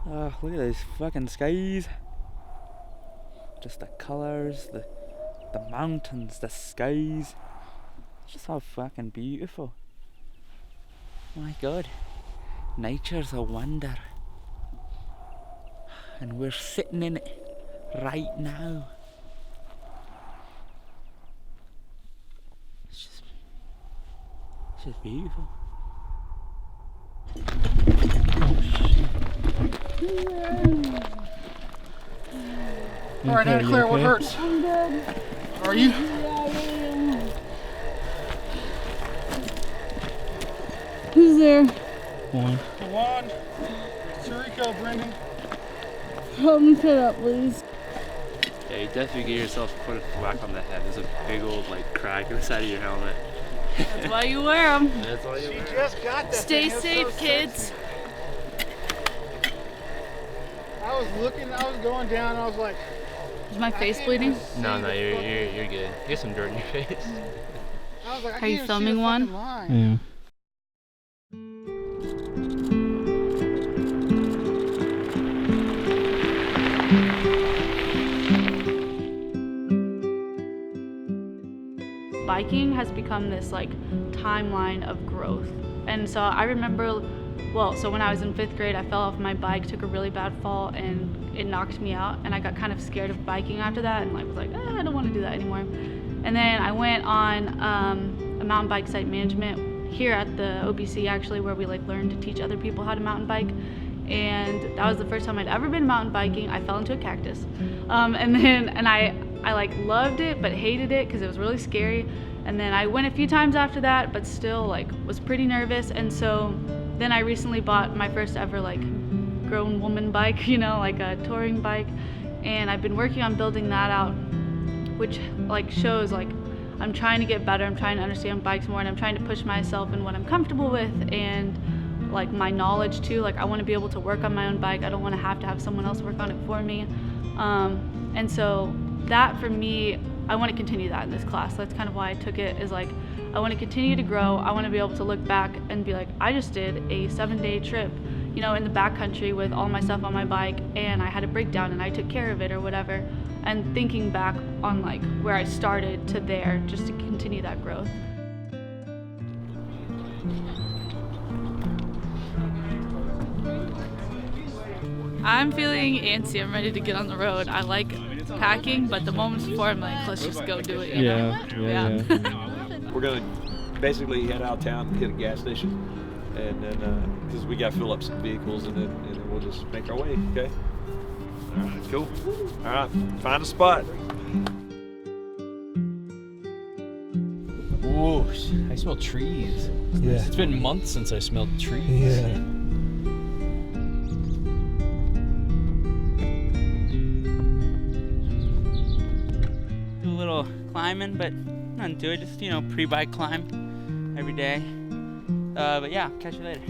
Oh, look at those fucking skies. Just the colors, the mountains, the skies. It's just so fucking beautiful. My God. Nature's a wonder. And we're sitting in it right now. It's just beautiful. Alright, Anna Claire, what hurts? I'm good. Are you? Yeah, I really am. Who's there? One. Juan, Sariko, Brendan. Help me sit up, please. Yeah, you definitely get yourself put a whack on the head. There's a big old crack in the side of your helmet. That's why you wear them. That's why you She wear 'em. just got that. Stay thing. It was safe, so kids. sexy. I was going down, I was like, Is my I face can't bleeding? even see No, the you're fucking- good. Get some dirt in your face. I was like, I Are can't you even see filming the one? fucking line. Yeah. Biking has become this timeline of growth. And so I remember, so when I was in 5th grade, I fell off my bike, took a really bad fall, and it knocked me out. And I got kind of scared of biking after that, and was like, I don't want to do that anymore. And then I went on a mountain bike site management here at the OBC, actually, where we learned to teach other people how to mountain bike. And that was the first time I'd ever been mountain biking. I fell into a cactus, and I loved it but hated it because it was really scary. And then I went a few times after that, but still was pretty nervous. And so then I recently bought my first ever grown woman bike, a touring bike, and I've been working on building that out, which shows I'm trying to get better. I'm trying to understand bikes more, and I'm trying to push myself in what I'm comfortable with and my knowledge too. I want to be able to work on my own bike. I don't want to have someone else work on it for me. And so that for me, I want to continue that in this class. That's kind of why I took it, is I want to continue to grow. I want to be able to look back and be I just did a 7-day trip, in the backcountry with all my stuff on my bike, and I had a breakdown and I took care of it or whatever. And thinking back on where I started to there, just to continue that growth. I'm feeling antsy. I'm ready to get on the road. I like packing, but the moments before I'm let's just go do it. Yeah. We're gonna basically head out of town, hit a gas station, and then because we got to fill up some vehicles, and then we'll just make our way. Okay. All right. Cool. All right. Find a spot. Whoa, I smell trees. Yeah. It's been months since I smelled trees. Yeah. Do a little climbing, but nothing to it. Just, pre-bike climb every day. But yeah, catch you later.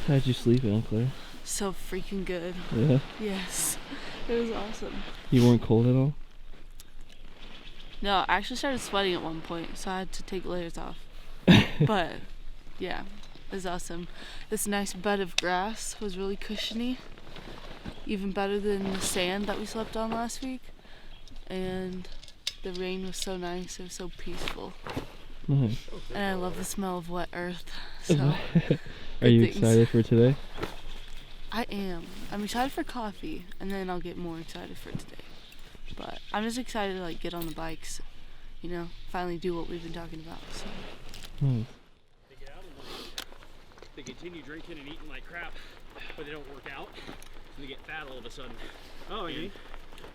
How'd you sleep, Anna Claire? So freaking good. Yeah. Yes. It was awesome. You weren't cold at all? No, I actually started sweating at one point, so I had to take layers off. But yeah, it was awesome. This nice bed of grass was really cushiony, even better than the sand that we slept on last week. And the rain was so nice. It was so peaceful. Nice. And I love the smell of wet earth. So Are you things. excited for today? I am. I'm excited for coffee, and then I'll get more excited for today. But I'm just excited to get on the bikes, finally do what we've been talking about. So. Nice. They get out and they continue drinking and eating like crap, but they don't work out, and they get fat all of a sudden. Oh, And-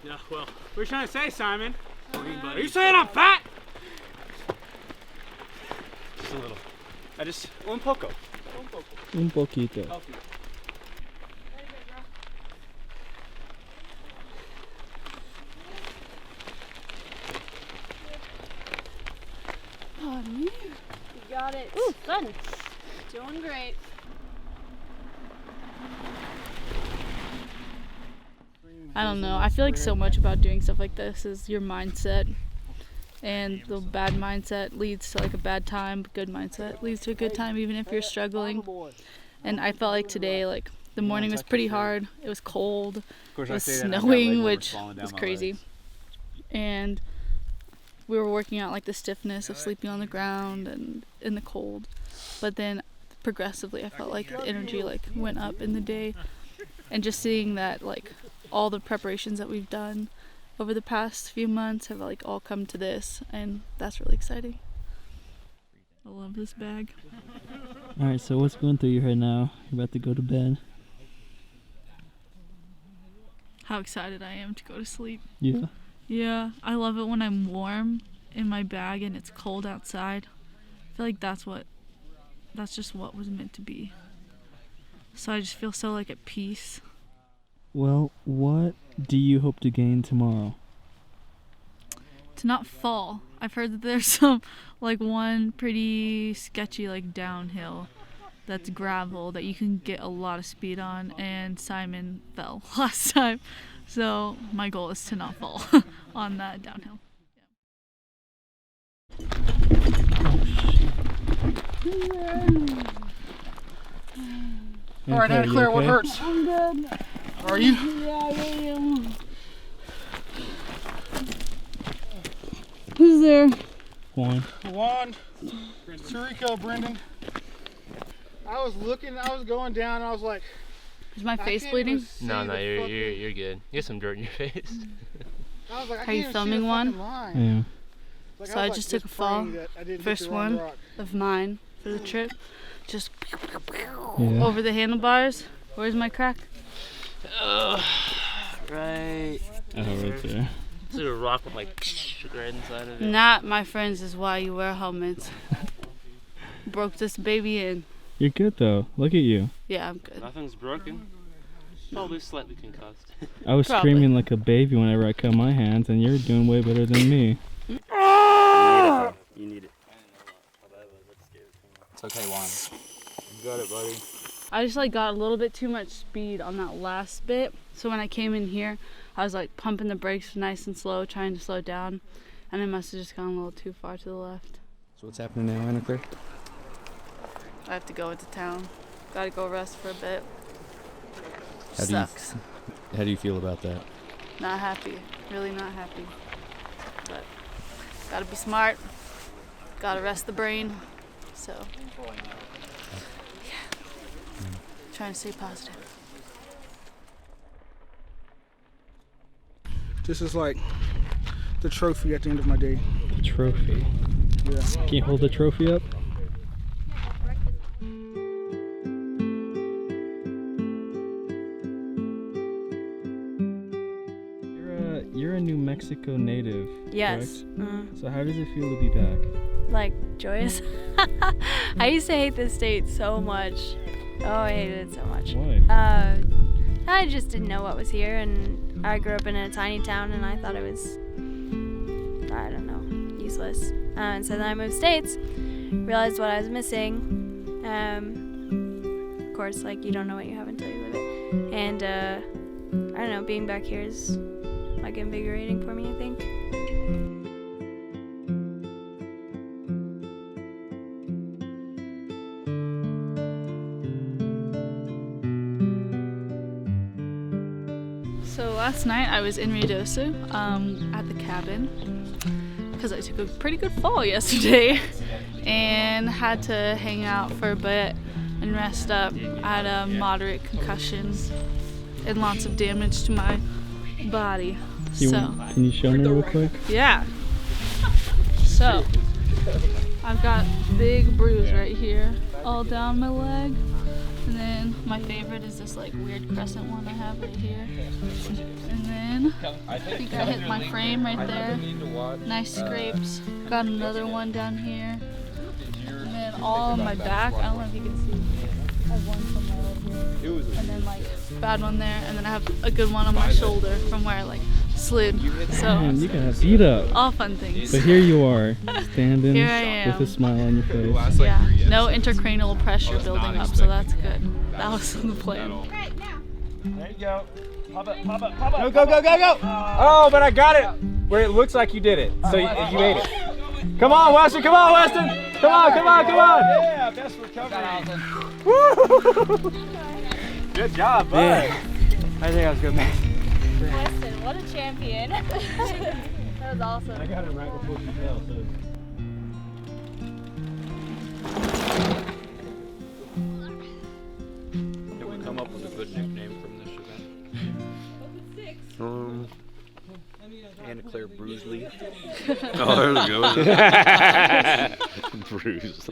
No, well, what are you trying to say, Simon? are you saying I'm fat? Just a little. Un poco. Un poquito. Healthy. You got it. Ooh, sun. Doing great. I don't know. I feel like so much about doing stuff like this is your mindset. And the bad mindset leads to like a bad time, but good mindset leads to a good time even if you're struggling. And I felt like today, like the morning was pretty hard. It was cold. It was snowing, which was crazy. And we were working out like the stiffness of sleeping on the ground and in the cold. But then progressively I felt like the energy like went up in the day. And just seeing that like all the preparations that we've done over the past few months have like all come to this, and that's really exciting. I love this bag. Alright, so what's going through your head now? You're about to go to bed. How excited I am to go to sleep. Yeah. Yeah, I love it when I'm warm in my bag and it's cold outside. I feel like that's just what was meant to be. So I just feel so like at peace. Well, what do you hope to gain tomorrow? To not fall. I've heard that there's some like one pretty sketchy like downhill that's gravel that you can get a lot of speed on, and Simon fell last time. So my goal is to not fall on that downhill. All right, Anna Claire, what hurts? I'm good. Are you? Yeah, I am. Who's there? Juan. Tariko, Brendan. I was going down, and I was like, Is my face bleeding? No, you're good. You have some dirt in your face. I was like, I Are can't you even filming see the one? fucking line. Yeah. So I just took a fall. First one of mine for the trip. Just over the handlebars. Where's my crack? Right. Oh, right there. It's a rock with like right inside of it. That, my friends, is why you wear helmets. Broke this baby in. You're good though. Look at you. Yeah, I'm good. Nothing's broken. Probably slightly concussed. I was Probably. screaming like a baby whenever I cut my hands, and you're doing way better than me. You need it. It's okay, Juan. You got it, buddy. I just like got a little bit too much speed on that last bit. So when I came in here, I was like pumping the brakes nice and slow, trying to slow down. And I must have just gone a little too far to the left. So what's happening now, Anna Claire? I have to go into town. Gotta go rest for a bit. How do you- Sucks. How do you feel about that? Not happy. Really not happy. But gotta be smart. Gotta rest the brain. So yeah. Trying to stay positive. This is like the trophy at the end of my day. Trophy. Yeah. Can you hold the trophy up? You're a New Mexico native. Yes. Correct? So how does it feel to be back? Like joyous. I used to hate this state so much. Oh, I hated it so much. Why? I just didn't know what was here, and I grew up in a tiny town, and I thought it was, I don't know, useless. And so then I moved states, realized what I was missing. Of course, like, you don't know what you have until you live it. And I don't know, being back here is like invigorating for me, I think. So last night I was in Ruidoso at the cabin because I took a pretty good fall yesterday and had to hang out for a bit and rest up. I had a moderate concussion and lots of damage to my body. Can you show me real quick? Yeah. So I've got big bruise right here all down my leg. And then my favorite is this like weird crescent one I have right here. And then I think I hit my frame right there. Nice scrapes. Got another one down here. And then all on my back. I don't know if you can see. I have one somewhere right here. And then like bad one there. And then I have a good one on my shoulder from where I like slid. So Man, you got beat up. all fun things. But here you are, standing Here I am. with a smile on your face. Yeah, no intracranial pressure building up, so that's good. That was the plan. There you go. Pop up, pop up, pop up. Go, go, go, go, go. Oh, but I got it where it looks like you did it. So you made it. Come on, Weston. Come on, Weston. Come on, come on, come on. Yeah, best recovery. Woo! Good job, bud. Yeah. I think I was good, man. Weston, what a champion. That was awesome. I got it right before you fell, so. Did we come up with a good nickname from this event? Anna Claire Beasley. Oh, there we go. Bruce.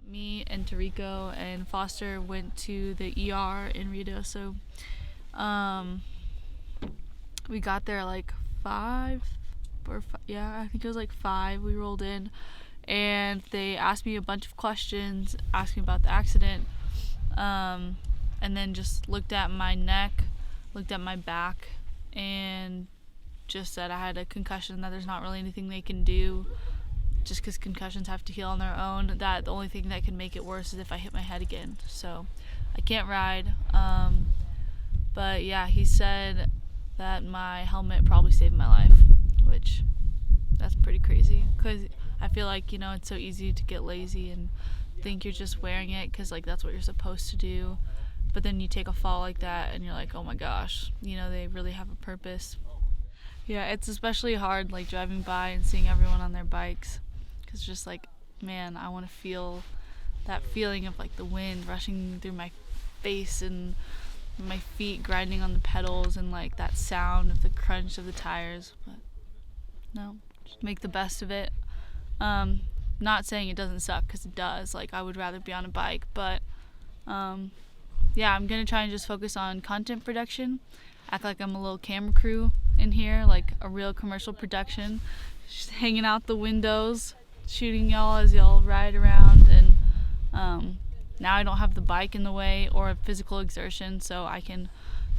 Me and Tarico and Foster went to the ER in Ruidoso. We got there like 5 yeah, I think it was like 5. We rolled in and they asked me a bunch of questions, asking about the accident, and then just looked at my neck, looked at my back, and just said I had a concussion, that there's not really anything they can do, just because concussions have to heal on their own, that the only thing that can make it worse is if I hit my head again. So I can't ride. But yeah, he said that my helmet probably saved my life, which that's pretty crazy, because I feel like, you know, it's so easy to get lazy and think you're just wearing it because like that's what you're supposed to do. But then you take a fall like that and you're like, oh my gosh, you know, they really have a purpose. Yeah, it's especially hard like driving by and seeing everyone on their bikes, because just like, man, I want to feel that feeling of like the wind rushing through my face and my feet grinding on the pedals and like that sound of the crunch of the tires. But no, just make the best of it. Not saying it doesn't suck, because it does. Like, I would rather be on a bike, but yeah, I'm gonna try and just focus on content production, act like I'm a little camera crew in here, like a real commercial production, just hanging out the windows, shooting y'all as y'all ride around. And now I don't have the bike in the way or physical exertion, so I can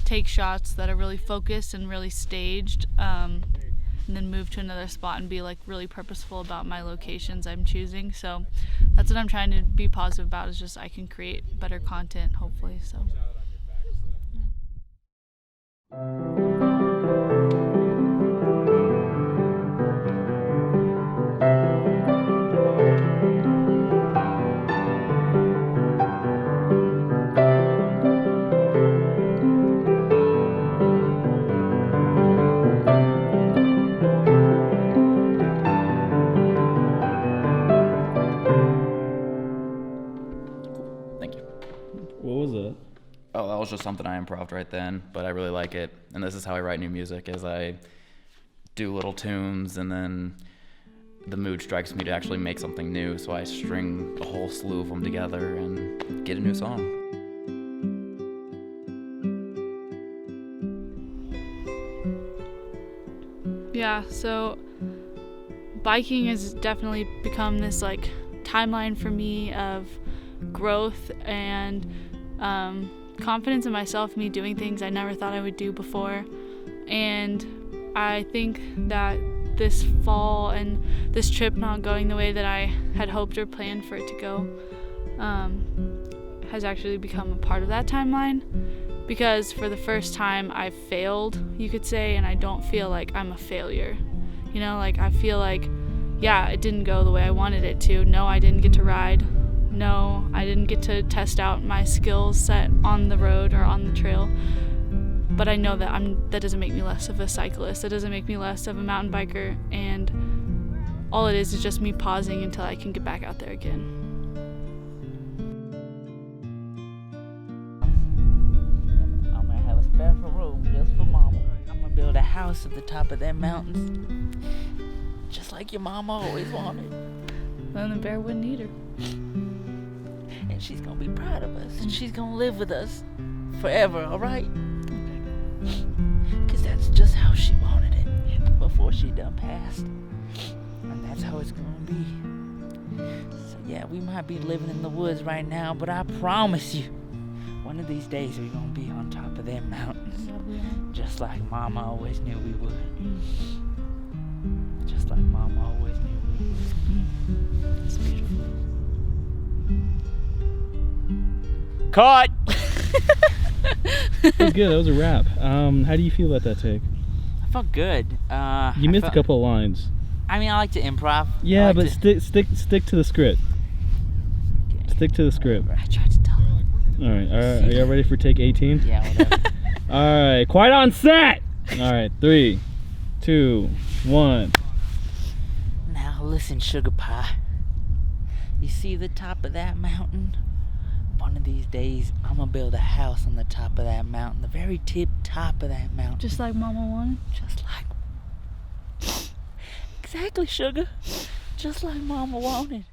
take shots that are really focused and really staged, and then move to another spot and be like really purposeful about my locations I'm choosing. So that's what I'm trying to be positive about, is just I can create better content, hopefully. So Oh, that was just something I improv'd right then, but I really like it. And this is how I write new music, is I do little tunes and then the mood strikes me to actually make something new, so I string a whole slew of them together and get a new song. yeah, so biking has definitely become this like timeline for me of growth and confidence in myself, me doing things I never thought I would do before. And I think that this fall and this trip not going the way that I had hoped or planned for it to go has actually become a part of that timeline, because for the first time I've failed, you could say, and I don't feel like I'm a failure. You know, like I feel like, yeah, it didn't go the way I wanted it to. No, I didn't get to ride. No, I didn't get to test out my skill set on the road or on the trail. But I know that that doesn't make me less of a cyclist. That doesn't make me less of a mountain biker. And all it is just me pausing until I can get back out there again. I'm gonna have a special room just for Mama. I'm gonna build a house at the top of them mountains, just like your mama always wanted. Then the bear wouldn't eat her. And she's gonna be proud of us, and she's gonna live with us forever, alright? Cause that's just how she wanted it before she done passed. And that's how it's gonna be. So yeah, we might be living in the woods right now, but I promise you, one of these days we're gonna be on top of them mountains. Just like Mama always knew we would. Just like Mama always knew we would. It's beautiful. Cut! That was good. That was a wrap. How do you feel about that take? I felt good. You missed a couple of lines. I mean, I like to improv. Yeah, but stick to the script. Okay. Stick to the script. I tried to tell him. All right. Are y'all ready for take 18? Yeah, whatever. All right. Quiet on set. All right. 3, 2, 1. Now listen, Sugar Pie. You see the top of that mountain? One of these days, I'm gonna build a house on the top of that mountain, the very tip top of that mountain. Just like Mama wanted? Just like... Exactly, Sugar. Just like Mama wanted.